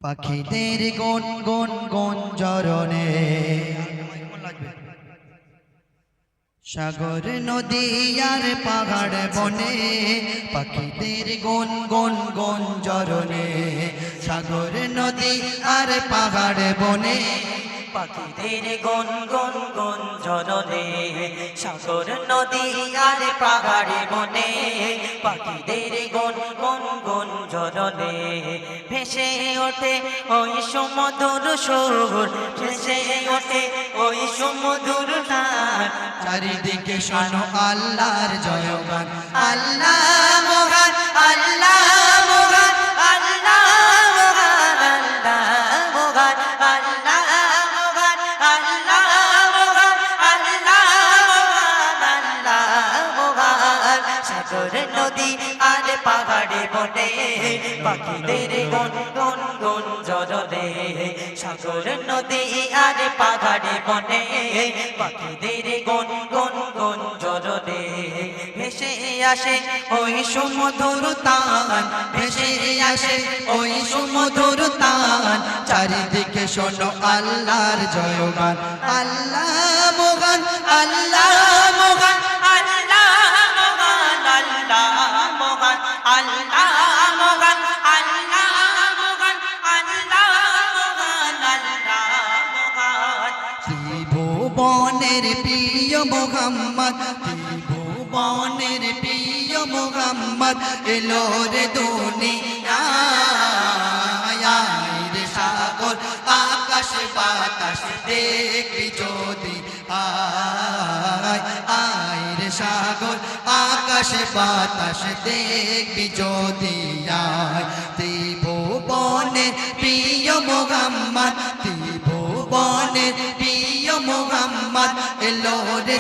পাখিদের গুন গুন গুঞ্জরণে সাগর নদী আর পাহাড় বনে পাখিদের গুন গুন গুঞ্জরণে সাগর নদী আর পাহাড় বনে পাখিদের গুন গুন গুঞ্জরণে সাগর নদী আর পাহাড়ে বনে পাখিদের গুন গুন গুঞ্জরণে ভেসে ওঠে ওই সুমধুর সুর ভেসে ওঠে ওই সুমধুর গান চারিদিকে শোনো আল্লাহর জয়গান আল্লাহ মহান আল্লাহ মহান আল্লাহ মহান আল্লাহ মহান আল্লাহ মহান আল্লাহ মহান আল্লাহ মহান আল্লাহ মহান সাগর নদী আর পাহাড়ে বনে পাখিদের গুন গুন গুঞ্জরণে সাগর নদী আর পাহাড়ে বনে পাখিদের গুন গুন গুঞ্জরণে ভেসে আসে ওই সুমধুর তান ভেসে আসে ওই সুমধুর তান চারিদিকে শোনো আল্লাহর জয়গান আল্লাহ মহান আল্লাহ মহান আল্লাহ মহান আল্লাহ মহান আল্লাহ মহান আল্লাহ মহান আল্লাহ মহান আল্লাহ মহান ত্রিভুবনের প্রিয় মোহাম্মদ ত্রিভুবনের প্রিয় মোহাম্মদ এলো রে দুনিয়ায় রে সাগর আকাশ বাতাস দেখবি যদি আয় রে সাগর আকাশ বাতাস দেখবি যদি আয় ত্রিভুবনের প্রিয় মোহাম্মদ ত্রিভুবনের প্রিয় মোহাম্মদ এলো রে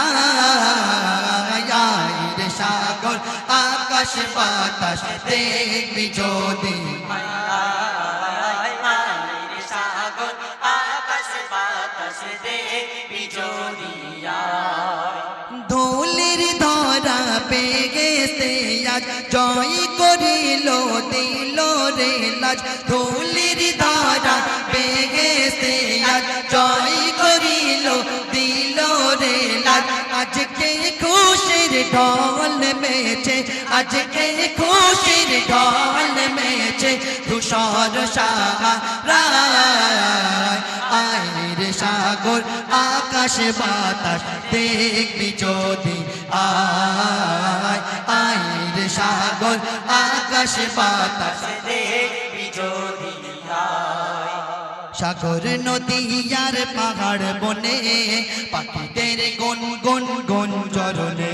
দুনিয়ায় রে সাগর আকাশ বাতাস দেখবি যদি সাগর আকাশ বাতাস দেখবি যদি ধুলির ধরা পেগেছে আজ জয় করিল দিল রে লাজ ধুলির ধরা পেগেছে আজ জয় করিল দিল রে লাজ আজকে খুশির ঢল মেছে আজকে খুশির ঢল মেছে ধূসর সাহারা আয় রে সাগর আকাশ বাতাস দেখবি যদি আয় রে সাগর আকাশ বাতাস দেখবি যদি সাগর নদী আর পাহাড় বনে পাখিদের গুন গুন গুঞ্জরণে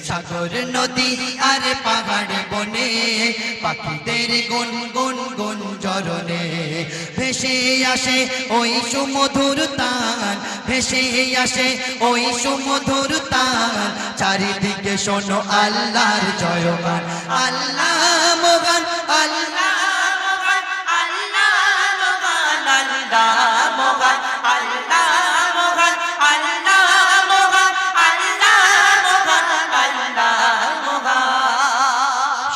সাগর নদী আর পাহাড় বনে পাখিদের গুন গুন গুঞ্জরণে ভেসে আসে ওই সুমধুর তান ভেসে আসে ওই সুমধুর তান চারিদিকে শোনো আল্লাহর জয়গান আল্লাহ মহান আল্লাহ আল্লাহ মহান আল্লাহ মহান আল্লাহ মহান আল্লাহ মহান আল্লাহ মহান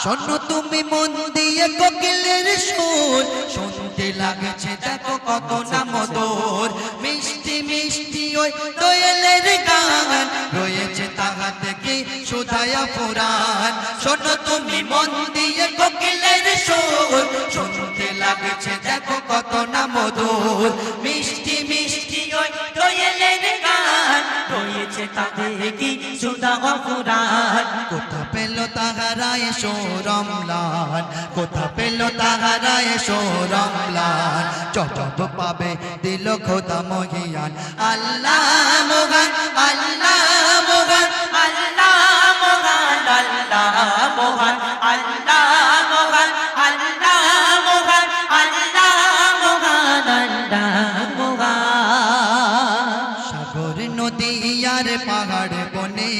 শোনো তুমি মন দিয়ে কোকিলের সুর শুনতে লাগছে দেখো কত না মধুর মিষ্টি মিষ্টি ওই দোয়েলের গান রয়েছে তাহাতে কি সুধায়া পুরাণ শোনো তুমি মন দিয়ে কোকিলের সুর শুনতে লাগছে দেখো কত না মধুর মিষ্টি মিষ্টি ওই দোয়েলের গান রয়েছে তাতে কি সুধা অপুরাণ কোথা পেল তাহারা এসো রমলান কোথা পেল তাহারা এসো রমলান জবাব পাবে দিল খোদা মহিয়ান আল্লাহ মহান আল্লাহ মহান আল্লাহ মহান আল্লাহ মহান আল্লাহ মহান আল্লাহ মহান আল্লাহ মহান আল্লাহ মহান সাগর নদী আর পাহাড় বনে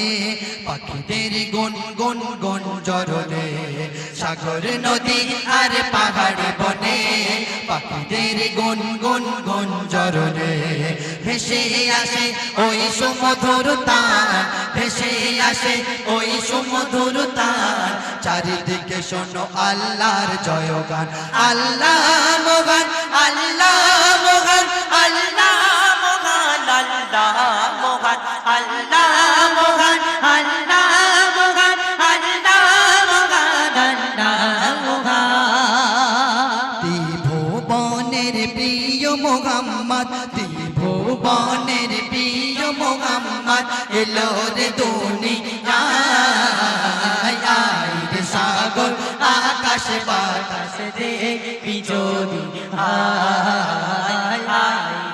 পাখিদের গুন গুন গুঞ্জরণে সাগর নদী আর পাহাড় বনে পাখি পাখিদের গুন গুন গুন জরনে ভেসে আসে ওই সুমধুর তান ভেসে আসে ওই সুমধুর তান চারিদিকে শোনো আল্লাহর জয়গান আল্লাহ মহান আল্লাহ মহান আল্লাহ মহান আল্লাহ মহান আল্লাহ মহান আল্লাহ মহান আল্লাহ মহান আল্লাহ মহান ত্রিভুবনের প্রিয় মোহাম্মদ ত্রিভুবনের প্রিয় মোহাম্মদ এলো রে দুনিয়ায় আয় রে সাগর আকাশ বাতাস দেখবি যদি আয়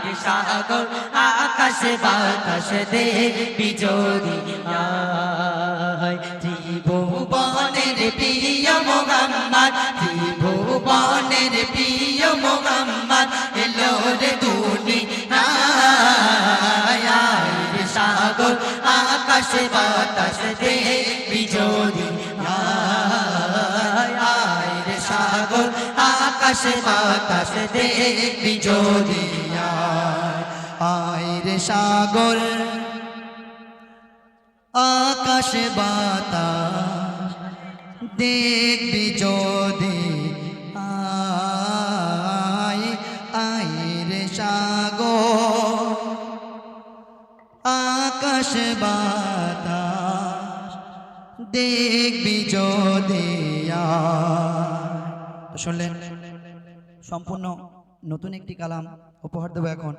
রে সাগর আকাশ বাতাস দেখবি যদি আয় ত্রিভুবনের প্রিয় মোহাম্মদ ত্রিভুবনের প্রিয় মোহাম্মদ এলো রে দুনিয়ায় আয় রে সাগর আকাশ বাতাস দেখবি যদি আয় রে সাগর আকাশ বাতাস দেখবি যদি আয় রে সাগর আকাশ বাতাস দেখবি যদি আয় আয় রে সাগর আকাশ বাতাস দেখবি যদি শুনলেন সম্পূর্ণ নতুন একটি কালাম উপহার দেবো এখন।